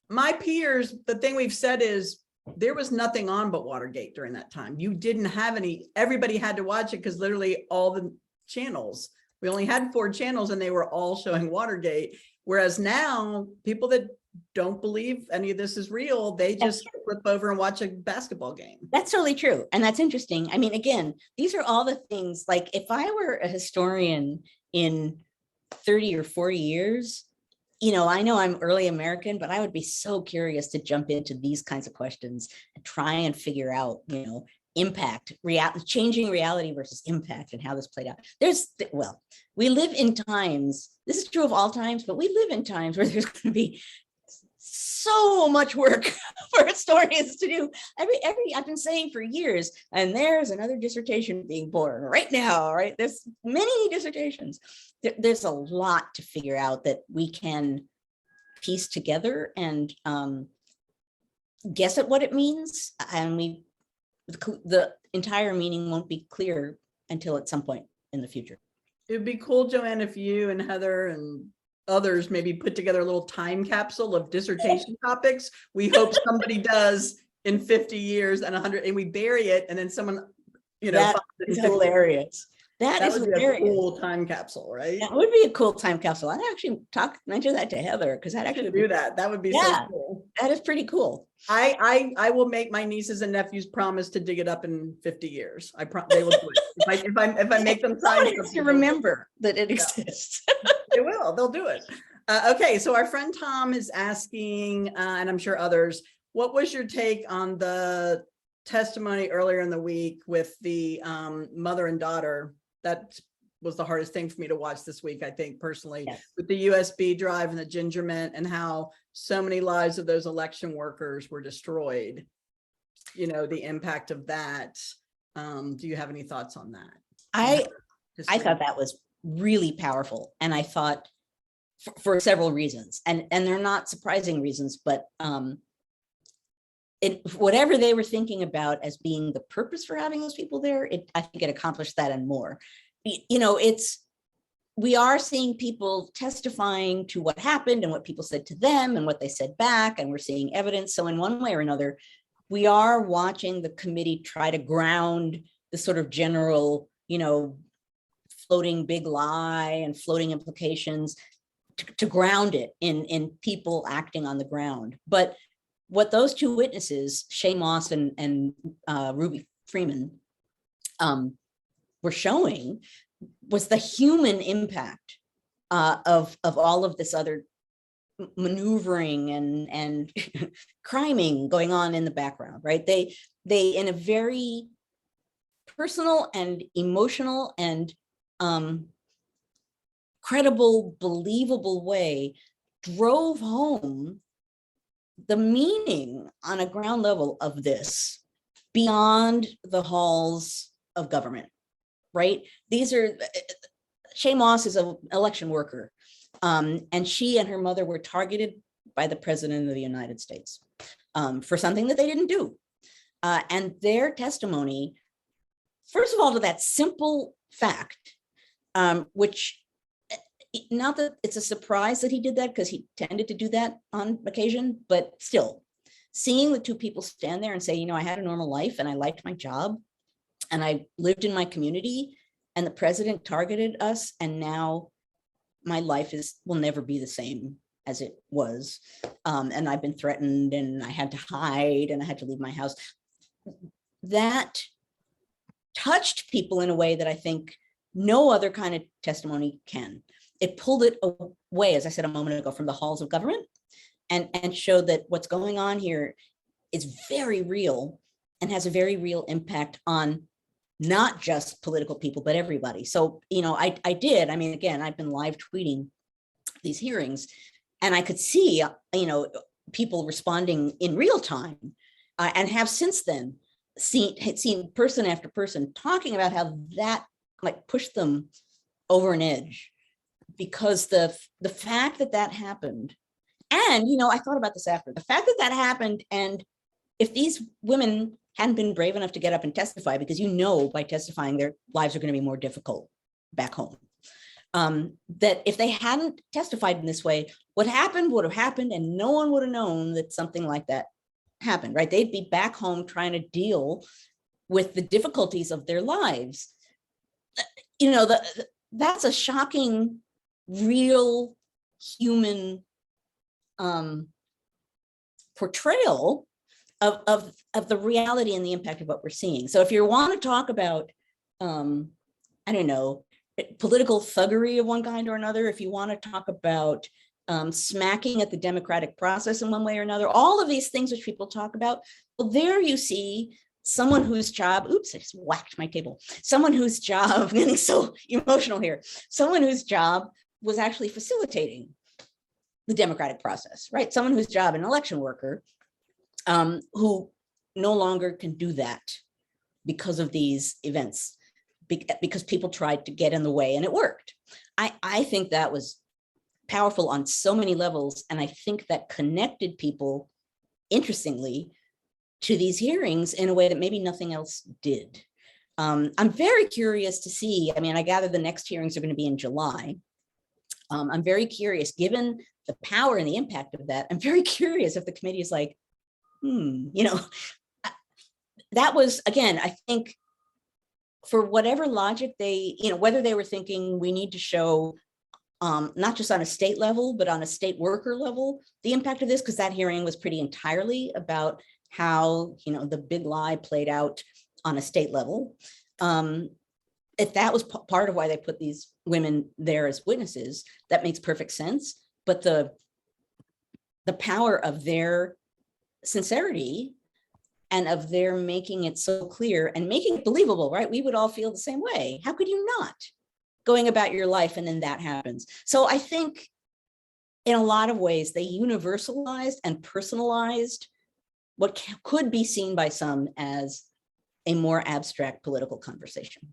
[SPEAKER 2] My peers, the thing we've said is there was nothing on but Watergate during that time. You didn't have any, everybody had to watch it because literally all the channels, we only had 4 channels and they were all showing Watergate. Whereas now, people that don't believe any of this is real, they just flip over and watch a basketball game.
[SPEAKER 1] That's totally true. And that's interesting. I mean, again, these are all the things, like if I were a historian in 30 or 40 years, I know I'm early American, but I would be so curious to jump into these kinds of questions and try and figure out, impact, changing reality versus impact and how this played out. We live in times, this is true of all times, but we live in times where there's going to be so much work for historians to do. I've been saying for years, and there's another dissertation being born right now, right? There's many dissertations. There's a lot to figure out that we can piece together and guess at what it means. And the entire meaning won't be clear until at some point in the future.
[SPEAKER 2] It'd be cool, Joanne, if you and Heather and others maybe put together a little time capsule of dissertation topics. We hope somebody does in 50 years and 100, and we bury it, and then someone,
[SPEAKER 1] that is hilarious. That is
[SPEAKER 2] would be a cool time capsule, right?
[SPEAKER 1] That would be a cool time capsule. I'd actually mention that to Heather, because that actually
[SPEAKER 2] do that. That would be so cool.
[SPEAKER 1] That is pretty cool.
[SPEAKER 2] I will make my nieces and nephews promise to dig it up in 50 years. They will do it. If I make them sign it,
[SPEAKER 1] to remember that it exists.
[SPEAKER 2] They will. They'll do it. Okay, so our friend Tom is asking, and I'm sure others, what was your take on the testimony earlier in the week with the mother and daughter? That was the hardest thing for me to watch this week, I think, personally,
[SPEAKER 1] yes.
[SPEAKER 2] With the USB drive and the ginger mint, and how so many lives of those election workers were destroyed. The impact of that. Do you have any thoughts on that?
[SPEAKER 1] I thought that was really powerful, and I thought for several reasons, and they're not surprising reasons, but whatever they were thinking about as being the purpose for having those people there, I think it accomplished that and more. We are seeing people testifying to what happened and what people said to them and what they said back, and we're seeing evidence. So in one way or another, we are watching the committee try to ground the sort of general, floating big lie and floating implications to ground it in people acting on the ground. But what those two witnesses, Shay Moss and Ruby Freeman, were showing was the human impact of all of this other maneuvering and criming going on in the background, right? They in a very personal and emotional and credible, believable way drove home the meaning on a ground level of this beyond the halls of government, right? Shay Moss is an election worker, and she and her mother were targeted by the President of the United States for something that they didn't do. And their testimony, first of all, to that simple fact, which, not that it's a surprise that he did that, because he tended to do that on occasion, but still, seeing the two people stand there and say, I had a normal life and I liked my job and I lived in my community, and the president targeted us, and now my life will never be the same as it was. And I've been threatened and I had to hide and I had to leave my house. That touched people in a way that I think no other kind of testimony can. It pulled it away, as I said a moment ago, from the halls of government and showed that what's going on here is very real and has a very real impact on not just political people, but everybody. So, I did, again, I've been live tweeting these hearings, and I could see, people responding in real time, and have since then seen person after person talking about how that pushed them over an edge, because the fact that happened, and, I thought about this after, the fact that happened, and if these women hadn't been brave enough to get up and testify, because by testifying their lives are going to be more difficult back home, that if they hadn't testified in this way, what happened would have happened, and no one would have known that something like that happened, right? They'd be back home trying to deal with the difficulties of their lives. That's a shocking, real human portrayal of the reality and the impact of what we're seeing. So if you want to talk about, I don't know, political thuggery of one kind or another, if you want to talk about smacking at the democratic process in one way or another, all of these things which people talk about, well, there you see someone whose job, oops, I just whacked my table. Someone whose job, I'm getting so emotional here, someone whose job was actually facilitating the democratic process, right? Someone whose job, an election worker, who no longer can do that because of these events, because people tried to get in the way and it worked. I think that was powerful on so many levels. And I think that connected people, interestingly, to these hearings in a way that maybe nothing else did. I'm very curious to see, I mean, I gather the next hearings are going to be in July. I'm very curious, given the power and the impact of that, I'm very curious if the committee is like, you know, that was, again, I think for whatever logic they, you know, whether they were thinking we need to show not just on a state level, but on a state worker level, the impact of this, because that hearing was pretty entirely about how, you know, the big lie played out on a state level. If that was part of why they put these women there as witnesses, that makes perfect sense. But the power of their sincerity and of their making it so clear and making it believable, right? We would all feel the same way. How could you not? Going about your life and then that happens. So I think in a lot of ways, they universalized and personalized what could be seen by some as a more abstract political conversation.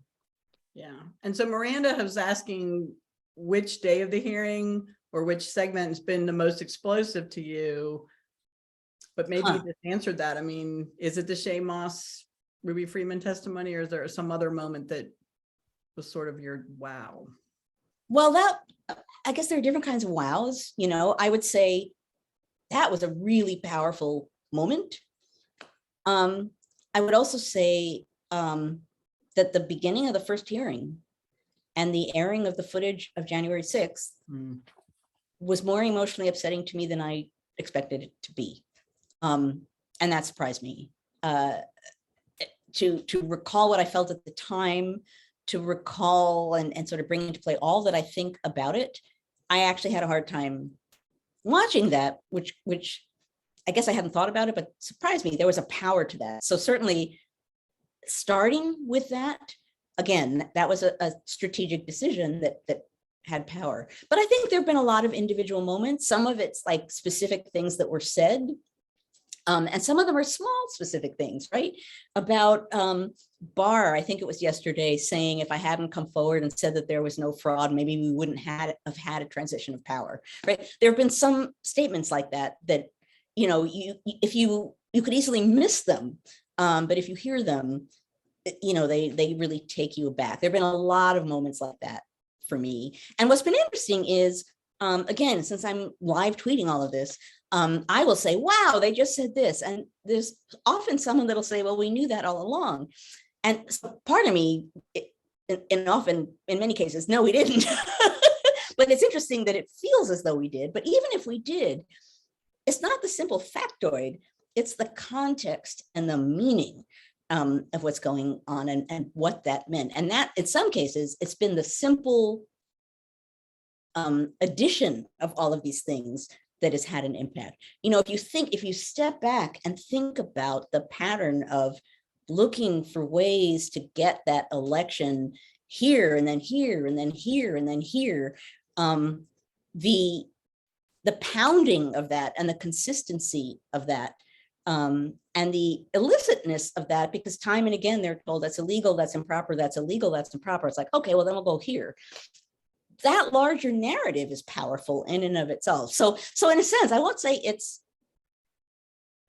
[SPEAKER 2] Yeah. And so Miranda was asking which day of the hearing or which segment has been the most explosive to you, but maybe you just answered that. I mean, is it the Shay Moss, Ruby Freeman testimony, or is there some other moment that was sort of your wow?
[SPEAKER 1] Well, I guess there are different kinds of wows. You know, I would say that was a really powerful moment. I would also say that the beginning of the first hearing and the airing of the footage of January 6th was more emotionally upsetting to me than I expected it to be. And that surprised me. To recall what I felt at the time, to recall and sort of bring into play all that I think about it, I actually had a hard time watching that, which I guess I hadn't thought about it, but surprised me. There was a power to that. So certainly starting with that, again, that was a strategic decision that had power. But I think there have been a lot of individual moments. Some of it's like specific things that were said. And some of them are small specific things, right? About Barr, I think it was yesterday, saying if I hadn't come forward and said that there was no fraud, maybe we wouldn't have had a transition of power, right? There have been some statements like that, you know, you could easily miss them, but if you hear them, you know, they really take you aback. There have been a lot of moments like that for me. And what's been interesting is, again, since I'm live tweeting all of this, I will say, wow, they just said this. And there's often someone that'll say, well, we knew that all along. And so part of me, and often in many cases, no, we didn't. But it's interesting that it feels as though we did. But even if we did, it's not the simple factoid, it's the context and the meaning of what's going on and what that meant. And that in some cases, it's been the simple addition of all of these things that has had an impact. You know, if you step back and think about the pattern of looking for ways to get that election here and then here and then here and then here, the pounding of that and the consistency of that, and the illicitness of that, because time and again they're told that's illegal, that's improper, that's illegal, that's improper. It's like, okay, well then we'll go here. That larger narrative is powerful in and of itself. So in a sense, I won't say it's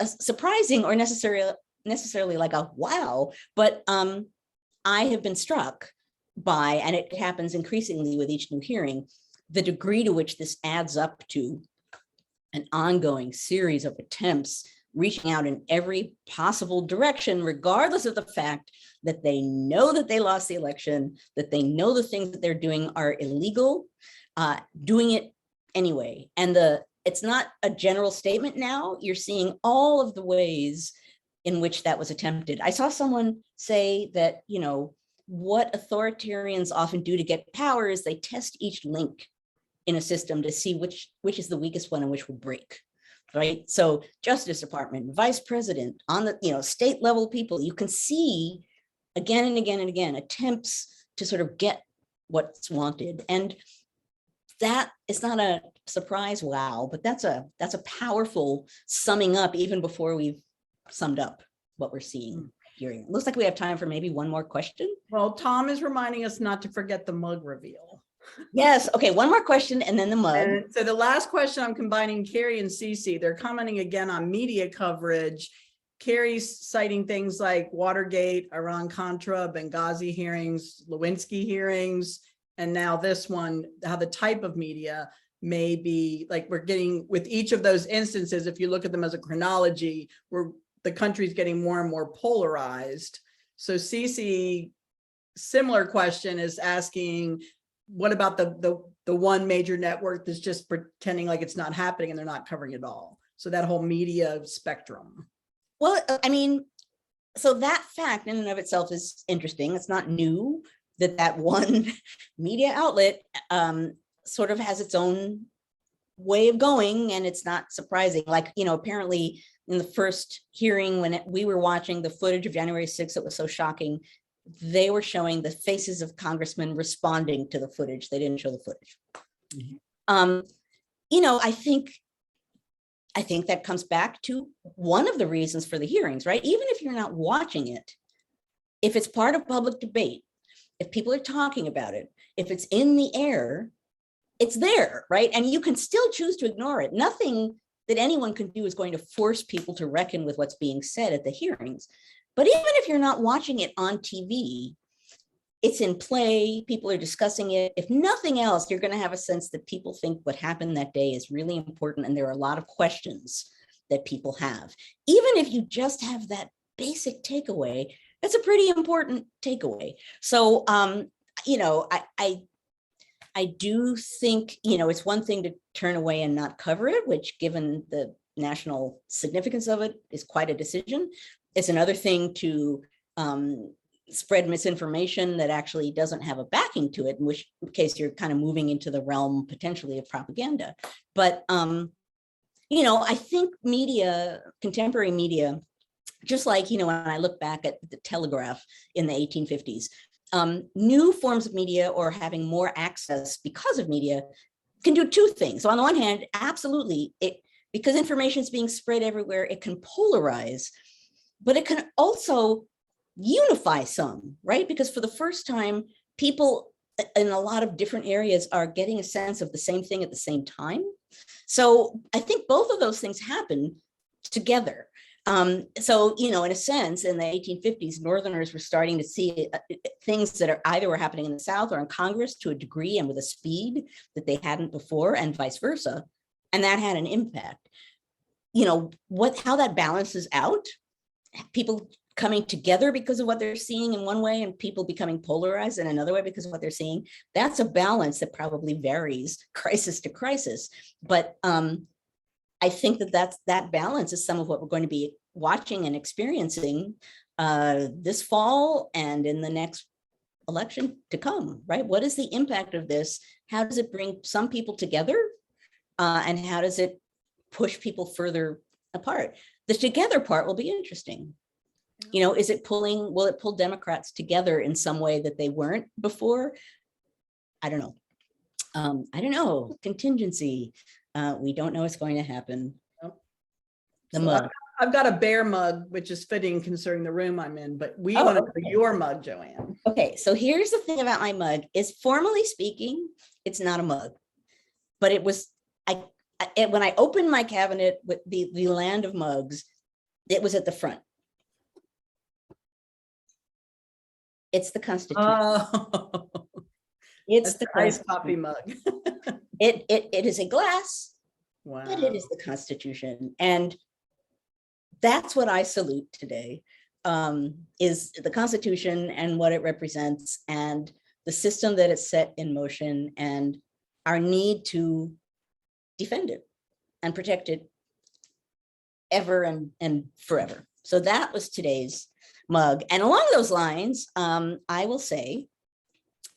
[SPEAKER 1] surprising or necessarily like a wow, but I have been struck by, and it happens increasingly with each new hearing, the degree to which this adds up to an ongoing series of attempts reaching out in every possible direction, regardless of the fact that they know that they lost the election, that they know the things that they're doing are illegal, doing it anyway. And it's not a general statement now. You're seeing all of the ways in which that was attempted. I saw someone say that, what authoritarians often do to get power is they test each link in a system to see which is the weakest one and which will break, right? So Justice Department, Vice President, on the state level people, you can see again and again and again attempts to sort of get what's wanted. And that is not a surprise, wow, but that's a powerful summing up even before we've summed up what we're seeing. Hearing. Looks like we have time for maybe one more question.
[SPEAKER 2] Well, Tom is reminding us not to forget the mug reveal.
[SPEAKER 1] Yes. Okay. One more question and then the mug.
[SPEAKER 2] And so the last question, I'm combining Carrie and Cece. They're commenting again on media coverage. Carrie's citing things like Watergate, Iran-Contra, Benghazi hearings, Lewinsky hearings, and now this one, how the type of media may be like we're getting with each of those instances. If you look at them as a chronology, the country's getting more and more polarized. So Cece, similar question, is asking, what about the one major network that's just pretending like it's not happening and they're not covering it all? So that whole media spectrum.
[SPEAKER 1] Well, I mean, so that fact in and of itself is interesting. It's not new that one media outlet sort of has its own way of going, and it's not surprising. Like, apparently in the first hearing when we were watching the footage of January 6th, it was so shocking. They were showing the faces of congressmen responding to the footage. They didn't show the footage. Mm-hmm. I think that comes back to one of the reasons for the hearings, right? Even if you're not watching it, if it's part of public debate, if people are talking about it, if it's in the air, it's there, right? And you can still choose to ignore it. Nothing that anyone can do is going to force people to reckon with what's being said at the hearings. But even if you're not watching it on TV, it's in play, people are discussing it. If nothing else, you're going to have a sense that people think what happened that day is really important, and there are a lot of questions that people have. Even if you just have that basic takeaway, that's a pretty important takeaway. So, I do think, it's one thing to turn away and not cover it, which given the national significance of it is quite a decision. It's another thing to spread misinformation that actually doesn't have a backing to it, in which case you're kind of moving into the realm potentially of propaganda. But, I think media, contemporary media, just like, when I look back at the telegraph in the 1850s, new forms of media or having more access because of media can do two things. So on the one hand, absolutely, because information is being spread everywhere, it can polarize, but it can also unify some, right? Because for the first time, people in a lot of different areas are getting a sense of the same thing at the same time. So I think both of those things happen together. So, in a sense, in the 1850s, Northerners were starting to see things that are either were happening in the South or in Congress to a degree and with a speed that they hadn't before, and vice versa. And that had an impact. How that balances out, people coming together because of what they're seeing in one way and people becoming polarized in another way because of what they're seeing, that's a balance that probably varies crisis to crisis. But I think that balance is some of what we're going to be watching and experiencing this fall and in the next election to come, right? What is the impact of this? How does it bring some people together? And how does it push people further apart? The together part will be interesting. Will it pull Democrats together in some way that they weren't before? I don't know. Contingency. We don't know what's going to happen. The mug.
[SPEAKER 2] I've got a bear mug, which is fitting concerning the room I'm in, but we want to know your mug, Joanne.
[SPEAKER 1] Okay, so here's the thing about my mug is, formally speaking, it's not a mug, but it was, when I opened my cabinet with the land of mugs, it was at the front. It's the Constitution.
[SPEAKER 2] Oh,
[SPEAKER 1] it's the
[SPEAKER 2] nice coffee mug.
[SPEAKER 1] It is a glass,
[SPEAKER 2] wow.
[SPEAKER 1] But it is the Constitution. And that's what I salute today, is the Constitution and what it represents and the system that it's set in motion and our need to defend it and protect it ever and forever. So that was today's mug. And along those lines, I will say,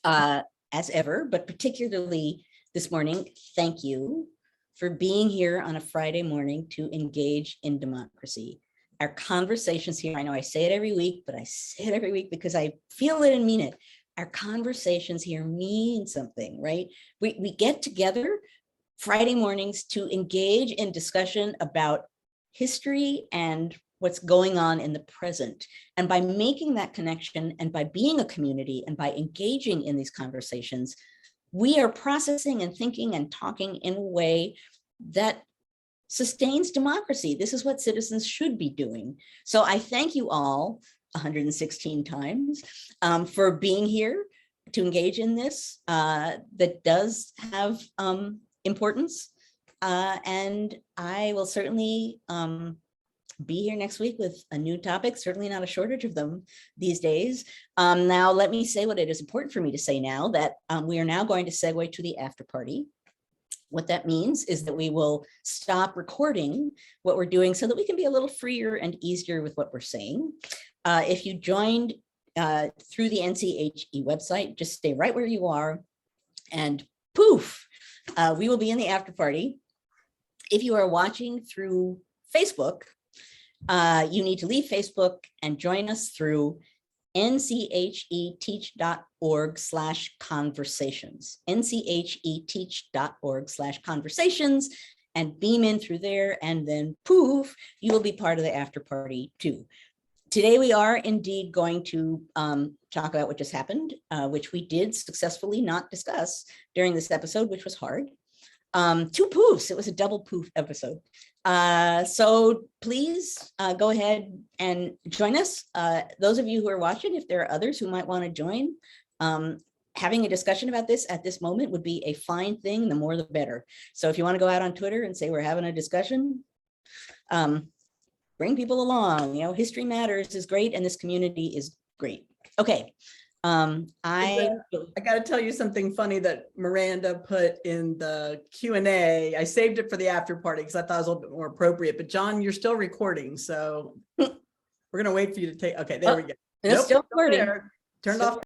[SPEAKER 1] as ever, but particularly this morning, thank you for being here on a Friday morning to engage in democracy. Our conversations here, I know I say it every week, but I say it every week because I feel it and mean it. Our conversations here mean something, right? We get together Friday mornings to engage in discussion about history and what's going on in the present. And by making that connection and by being a community and by engaging in these conversations, we are processing and thinking and talking in a way that sustains democracy. This is what citizens should be doing. So I thank you all 116 times for being here to engage in this that does have importance. And I will certainly be here next week with a new topic, certainly not a shortage of them these days. Now, let me say what it is important for me to say now, that we are now going to segue to the after party. What that means is that we will stop recording what we're doing so that we can be a little freer and easier with what we're saying. If you joined through the NCHE website, just stay right where you are and poof, we will be in the after party. If you are watching through Facebook, you need to leave Facebook and join us through ncheteach.org/conversations, ncheteach.org/conversations, and beam in through there, and then poof, you will be part of the after party too. Today, we are indeed going to talk about what just happened, which we did successfully not discuss during this episode, which was hard. 2 poofs, it was a double poof episode. So please go ahead and join us. Those of you who are watching, if there are others who might want to join, having a discussion about this at this moment would be a fine thing, the more the better. So if you want to go out on Twitter and say we're having a discussion, bring people along. You know, History Matters is great and this community is great. Okay. I
[SPEAKER 2] got to tell you something funny that Miranda put in the Q&A. I saved it for the after party because I thought it was a little bit more appropriate. But John, you're still recording, so we're gonna wait for you to take. Okay, there we go.
[SPEAKER 1] It's still recording.
[SPEAKER 2] Turned off.